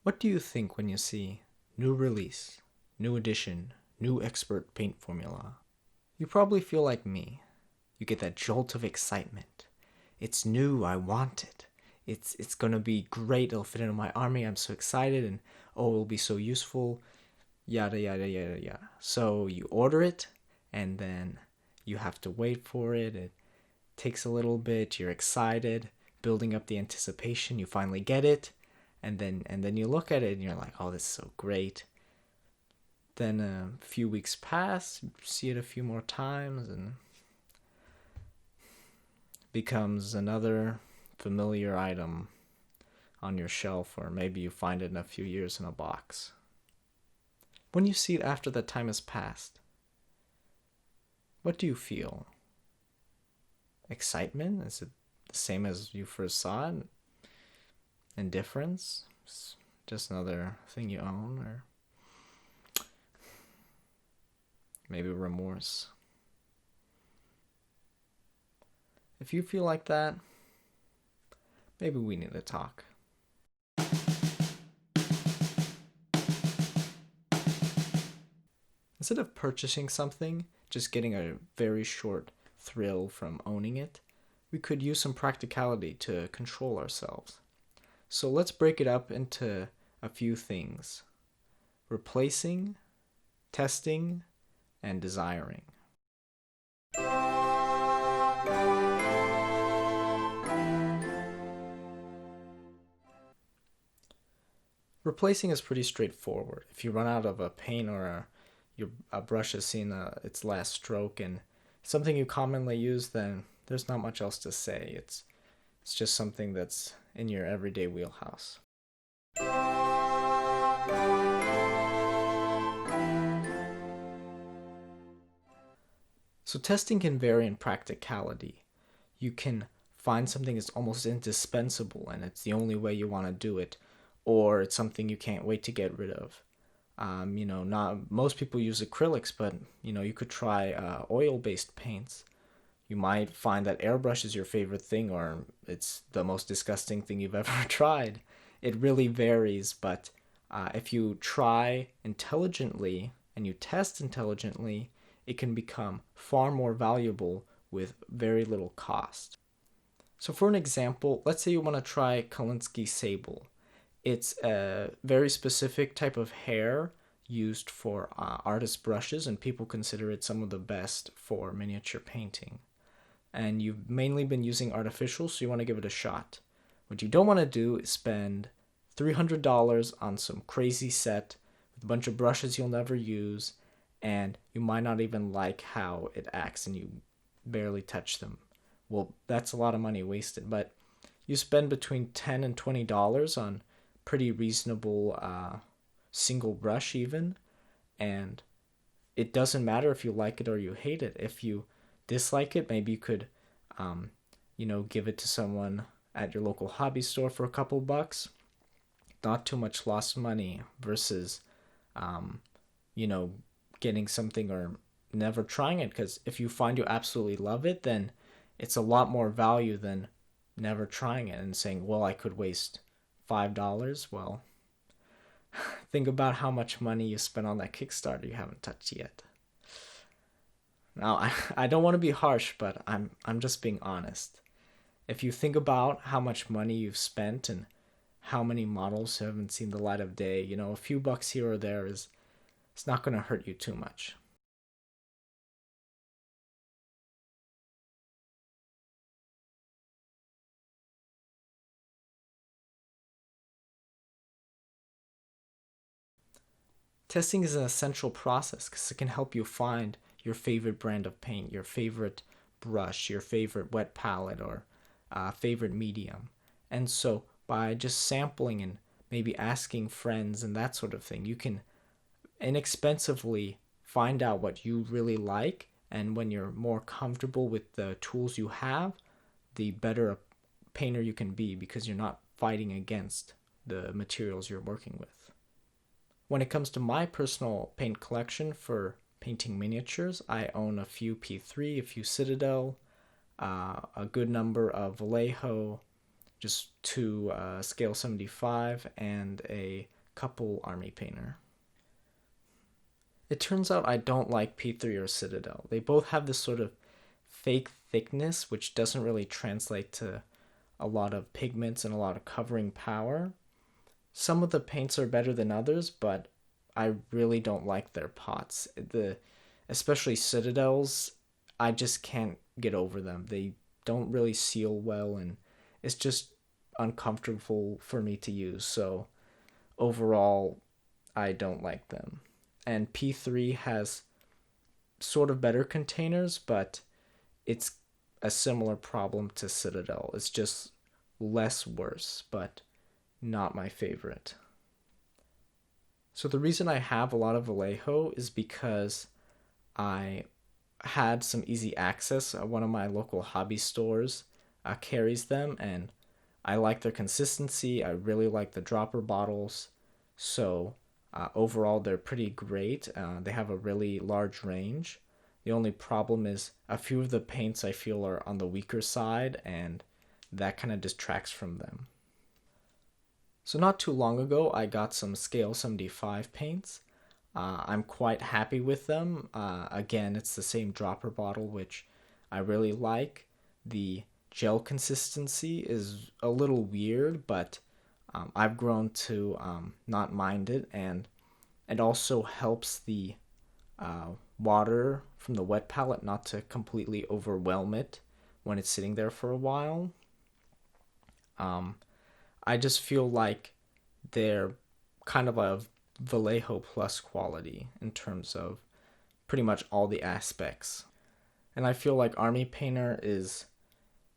What do you think when you see new release, new edition, new expert paint formula? You probably feel like me. You get that jolt of excitement. It's new, I want it. It's gonna be great, it'll fit into my army, I'm so excited, and oh, it'll be so useful, yada yada yada yada. So you order it, and then you have to wait for it. It takes a little bit, you're excited, building up the anticipation, you finally get it, and then you look at it and you're like, oh, this is so great. Then a few weeks pass, you see it a few more times, and becomes another familiar item on your shelf, or maybe you find it in a few years in a box. When you see it after that time has passed, what do you feel? Excitement? Is it the same as you first saw it? Indifference? It's just another thing you own? Or maybe remorse? If you feel like that, maybe we need to talk. Instead of purchasing something, just getting a very short thrill from owning it, we could use some practicality to control ourselves. So let's break it up into a few things: replacing, testing, and desiring. Replacing is pretty straightforward. If you run out of a paint, or a brush has seen its last stroke and something you commonly use, then there's not much else to say. It's just something that's in your everyday wheelhouse. So testing can vary in practicality. You can find something that's almost indispensable and it's the only way you want to do it, or it's something you can't wait to get rid of. Not most people use acrylics, but you could try oil-based paints. You might find that airbrush is your favorite thing, or it's the most disgusting thing you've ever tried. It really varies, but if you try intelligently and you test intelligently, it can become far more valuable with very little cost. So, for an example, let's say you want to try Kolinsky Sable. It's a very specific type of hair used for artist brushes, and people consider it some of the best for miniature painting. And you've mainly been using artificial, so you want to give it a shot. What you don't want to do is spend $300 on some crazy set with a bunch of brushes you'll never use, and you might not even like how it acts, and you barely touch them. Well, that's a lot of money wasted, but you spend between $10 and $20 on pretty reasonable single brush even, and it doesn't matter if you like it or you hate it. If you dislike it, maybe you could give it to someone at your local hobby store for a couple bucks. Not too much lost money versus um, you know getting something or never trying it, because if you find you absolutely love it, then it's a lot more value than never trying it and saying, well, I could waste $5. Well, think about how much money you spent on that Kickstarter you haven't touched yet. Now, I don't want to be harsh, but I'm just being honest. If you think about how much money you've spent and how many models haven't seen the light of day, a few bucks here or there is it's not going to hurt you too much. Testing is an essential process because it can help you find your favorite brand of paint, your favorite brush, your favorite wet palette, or favorite medium. And so, by just sampling and maybe asking friends and that sort of thing, you can inexpensively find out what you really like. And when you're more comfortable with the tools you have, the better a painter you can be because you're not fighting against the materials you're working with. When it comes to my personal paint collection for painting miniatures, I own a few P3, a few Citadel, a good number of Vallejo, just two scale 75 and a couple army painter. It turns out I don't like P3 or Citadel. They both have this sort of fake thickness, which doesn't really translate to a lot of pigments and a lot of covering power. Some of the paints are better than others, but I really don't like their pots. Especially Citadels, I just can't get over them. They don't really seal well, and it's just uncomfortable for me to use. So overall, I don't like them. And P3 has sort of better containers, but it's a similar problem to Citadel. It's just less worse, but not my favorite. So the reason I have a lot of Vallejo is because I had some easy access. One of my local hobby stores carries them, and I like their consistency. I really like the dropper bottles. So overall, they're pretty great. They have a really large range. The only problem is a few of the paints I feel are on the weaker side, and that kind of distracts from them. So not too long ago, I got some Scale 75 paints. I'm quite happy with them. Again, it's the same dropper bottle, which I really like. The gel consistency is a little weird, but I've grown to not mind it, and it also helps the water from the wet palette not to completely overwhelm it when it's sitting there for a while. Um, I just feel like they're kind of a Vallejo plus quality in terms of pretty much all the aspects. And I feel like Army Painter is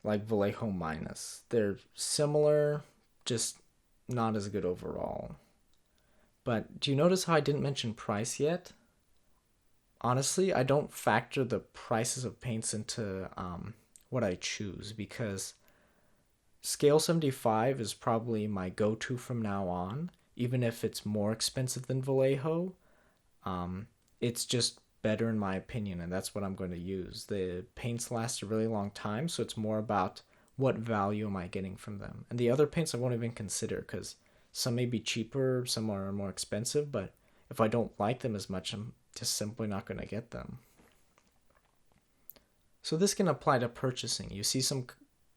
like Vallejo minus. They're similar, just not as good overall. But do you notice how I didn't mention price yet? Honestly, I don't factor the prices of paints into what I choose because Scale 75 is probably my go to from now on, even if it's more expensive than Vallejo. It's just better in my opinion, and that's what I'm going to use. The paints last a really long time, so it's more about what value am I getting from them. And the other paints I won't even consider because some may be cheaper, some are more expensive, but if I don't like them as much, I'm just simply not going to get them. So this can apply to purchasing. You see some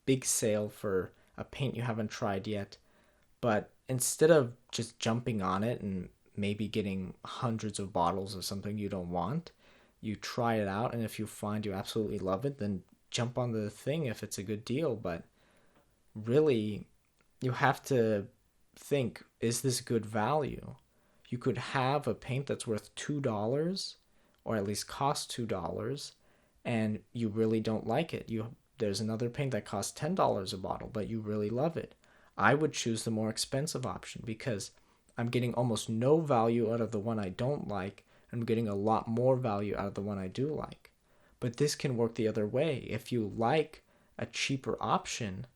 big sale for a paint you haven't tried yet, but instead of just jumping on it and maybe getting hundreds of bottles of something you don't want, you try it out, and if you find you absolutely love it, then jump on the thing if it's a good deal. But really, you have to think, is this good value? You could have a paint that's worth $2 or at least cost $2 and you really don't like it. There's another paint that costs $10 a bottle, but you really love it. I would choose the more expensive option because I'm getting almost no value out of the one I don't like. I'm getting a lot more value out of the one I do like. But this can work the other way. If you like a cheaper option,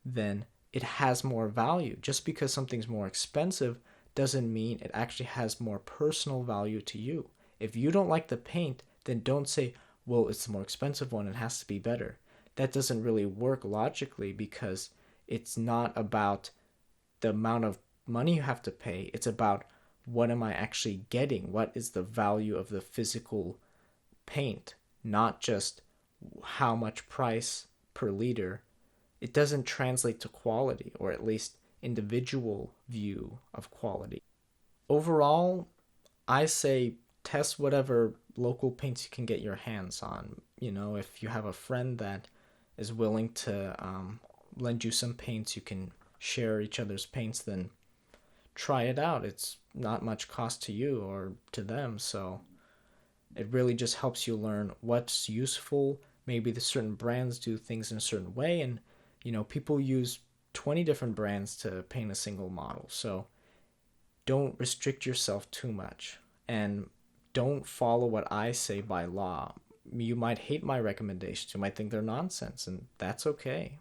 then it has more value. Just because something's more expensive doesn't mean it actually has more personal value to you. If you don't like the paint, then don't say, well, it's the more expensive one, it has to be better. That doesn't really work logically because it's not about the amount of money you have to pay. It's about what am I actually getting? What is the value of the physical paint, not just how much price per liter. It doesn't translate to quality, or at least individual view of quality. Overall, I say test whatever local paints you can get your hands on. If you have a friend that is willing to lend you some paints, you can share each other's paints, then try it out. It's not much cost to you or to them, so it really just helps you learn what's useful. Maybe the certain brands do things in a certain way, and people use 20 different brands to paint a single model. So don't restrict yourself too much, and don't follow what I say by law. You might hate my recommendations. You might think they're nonsense, and that's okay.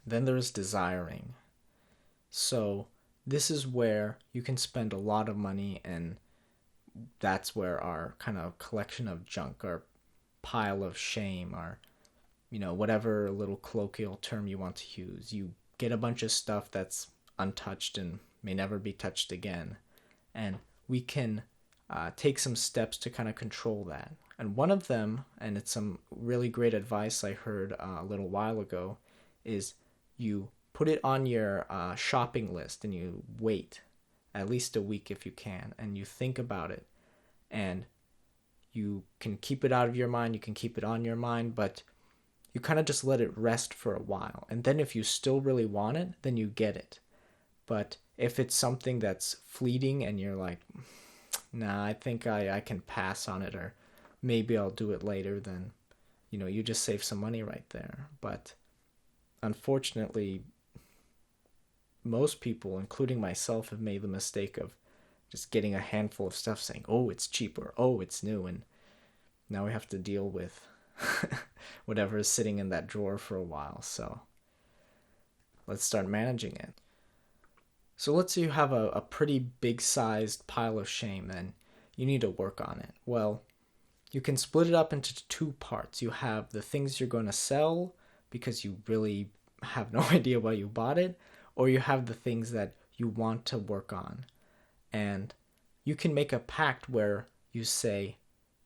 Then there's desiring. So this is where you can spend a lot of money and that's where our kind of collection of junk, our pile of shame, our, whatever little colloquial term you want to use, you get a bunch of stuff that's untouched and may never be touched again. And we can take some steps to kind of control that. And one of them, and it's some really great advice I heard a little while ago, is you put it on your shopping list and you wait at least a week if you can, and you think about it. And you can keep it out of your mind, you can keep it on your mind, but you kind of just let it rest for a while. And then if you still really want it, then you get it. But if it's something that's fleeting and you're like, nah, I think I can pass on it, or maybe I'll do it later, then, you just save some money right there. But unfortunately, most people, including myself, have made the mistake of just getting a handful of stuff saying, oh, it's cheaper, oh, it's new, and now we have to deal with whatever is sitting in that drawer for a while. So let's start managing it. So let's say you have a pretty big sized pile of shame and you need to work on it. Well, you can split it up into two parts. You have the things you're going to sell because you really have no idea why you bought it, or you have the things that you want to work on. And you can make a pact where you say,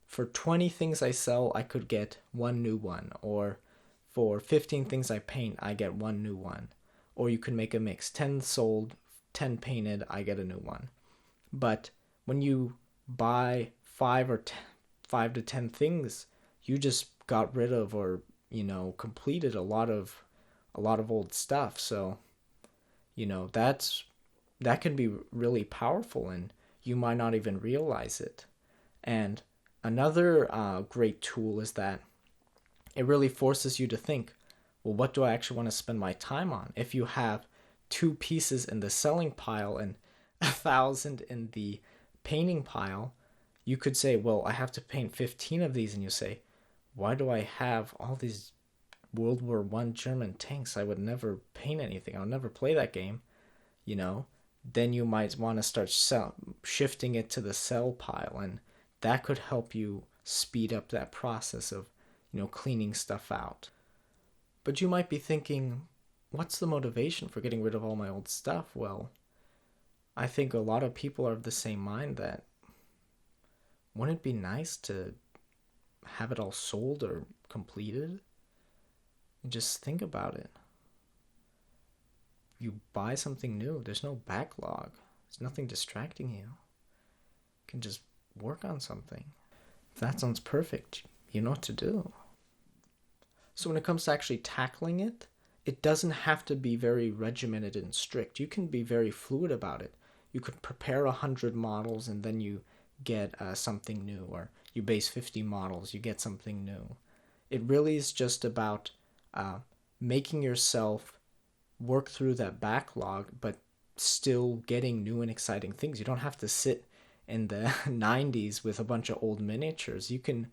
for 20 things I sell, I could get one new one, or for 15 things I paint, I get one new one. Or you can make a mix, 10 sold, 10 painted, I get a new one. But when you buy 5 to 10 things, you just got rid of, or completed a lot of old stuff. So that can be really powerful, and you might not even realize it. And another great tool is that it really forces you to think, well, what do I actually want to spend my time on? If you have 2 pieces in the selling pile and 1,000 in the painting pile, you could say, well, I have to paint 15 of these. And you say, why do I have all these World War I German tanks? I would never paint anything. I'll never play that game. Then you might want to start shifting it to the sell pile, and that could help you speed up that process of, cleaning stuff out. But you might be thinking, what's the motivation for getting rid of all my old stuff? Well, I think a lot of people are of the same mind that wouldn't it be nice to have it all sold or completed? And just think about it. You buy something new, there's no backlog. There's nothing distracting you. You can just work on something. If that sounds perfect, you know what to do. So when it comes to actually tackling it, it doesn't have to be very regimented and strict. You can be very fluid about it. You could prepare 100 models and then you get something new, or you base 50 models, you get something new. It really is just about making yourself work through that backlog, but still getting new and exciting things. You don't have to sit in the 90s with a bunch of old miniatures. You can,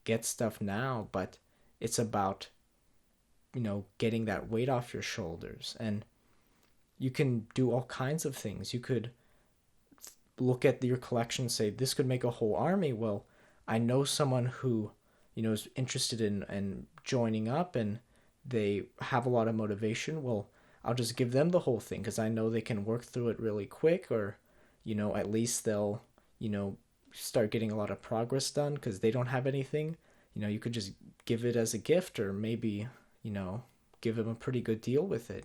get stuff now, but it's about, getting that weight off your shoulders. And you can do all kinds of things. You could look at your collection and say, this could make a whole army. Well, I know someone who, is interested in joining up, and they have a lot of motivation. Well, I'll just give them the whole thing because I know they can work through it really quick, or, at least they'll, start getting a lot of progress done because they don't have anything. You could just give it as a gift, or maybe, give them a pretty good deal with it,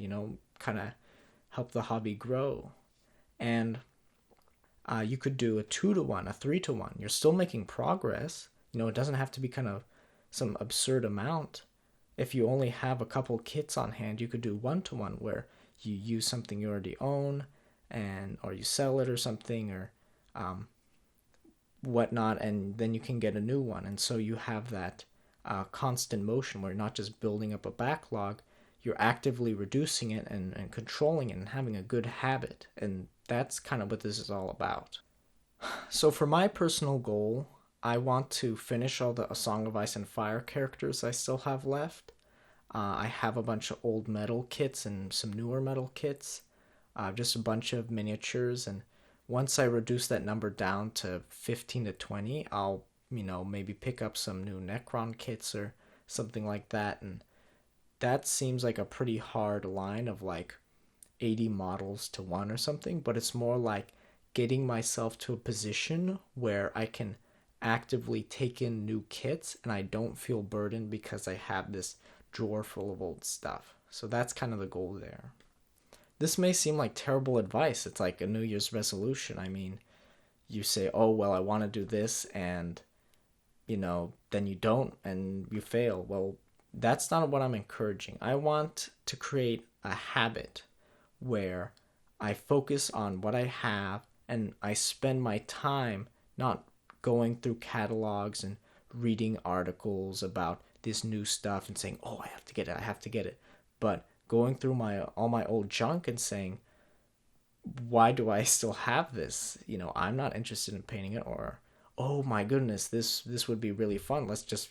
kind of help the hobby grow. And you could do a 2-to-1, a 3-to-1. You're still making progress. It doesn't have to be kind of some absurd amount. If you only have a couple kits on hand, you could do 1-to-1 where you use something you already own, or you sell it or something, or whatnot, and then you can get a new one. And so you have that constant motion where you're not just building up a backlog, you're actively reducing it and controlling it and having a good habit. And that's kind of what this is all about. So for my personal goal, I want to finish all the A Song of Ice and Fire characters I still have left. I have a bunch of old metal kits and some newer metal kits, just a bunch of miniatures. And once I reduce that number down to 15 to 20, I'll, maybe pick up some new Necron kits or something like that. And that seems like a pretty hard line of like 80 models to one or something, but it's more like getting myself to a position where I can actively take in new kits and I don't feel burdened because I have this drawer full of old stuff. So that's kind of the goal there. This may seem like terrible advice. It's like a New Year's resolution. I mean, you say, oh, well, I want to do this, and, then you don't and you fail. Well, that's not what I'm encouraging. I want to create a habit where I focus on what I have and I spend my time not going through catalogs and reading articles about this new stuff and saying, "Oh, I have to get it. I have to get it." But going through my all my old junk and saying, "Why do I still have this? I'm not interested in painting it." Or, "Oh my goodness, this would be really fun. Let's just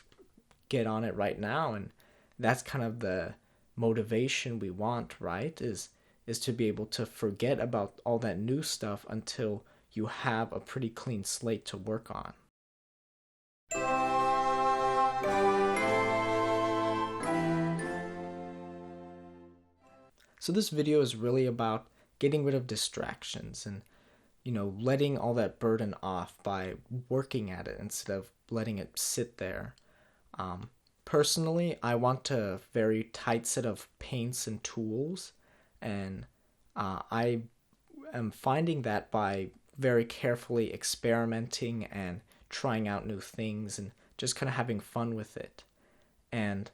get on it right now." And that's kind of the motivation we want, right? Is to be able to forget about all that new stuff until you have a pretty clean slate to work on. So this video is really about getting rid of distractions and letting all that burden off by working at it instead of letting it sit there. Um, Personally, I want a very tight set of paints and tools, and I am finding that by very carefully experimenting and trying out new things and just kind of having fun with it. And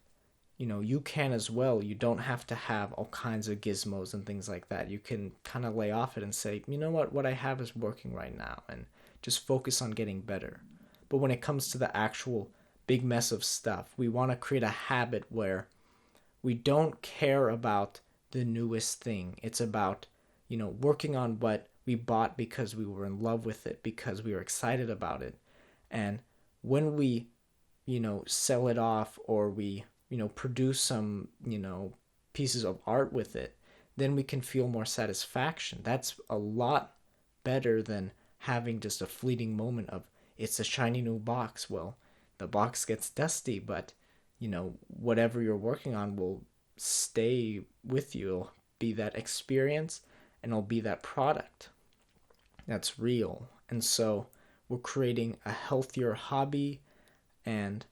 you can as well. You don't have to have all kinds of gizmos and things like that. You can kind of lay off it and say, you know what I have is working right now, and just focus on getting better. But when it comes to the actual big mess of stuff, we want to create a habit where we don't care about the newest thing. It's about, working on what we bought because we were in love with it, because we were excited about it. And when we, sell it off, or we, produce some, pieces of art with it, then we can feel more satisfaction. That's a lot better than having just a fleeting moment of it's a shiny new box. Well, the box gets dusty, but whatever you're working on will stay with you. It'll be that experience, and it'll be that product that's real. And so we're creating a healthier hobby and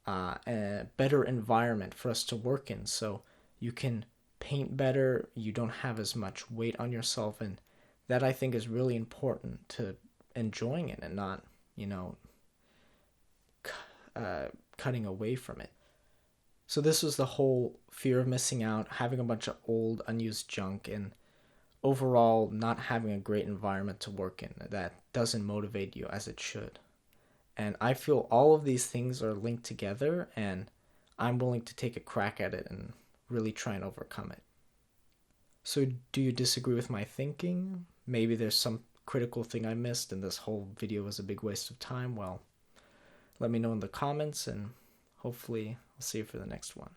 a better environment for us to work in. So you can paint better, you don't have as much weight on yourself, and that I think is really important to enjoying it and not, cutting away from it. So this was the whole fear of missing out, having a bunch of old, unused junk, and overall not having a great environment to work in that doesn't motivate you as it should. And I feel all of these things are linked together, and I'm willing to take a crack at it and really try and overcome it. So, do you disagree with my thinking? Maybe there's some critical thing I missed, and this whole video was a big waste of time. Well, let me know in the comments, and hopefully, I'll see you for the next one.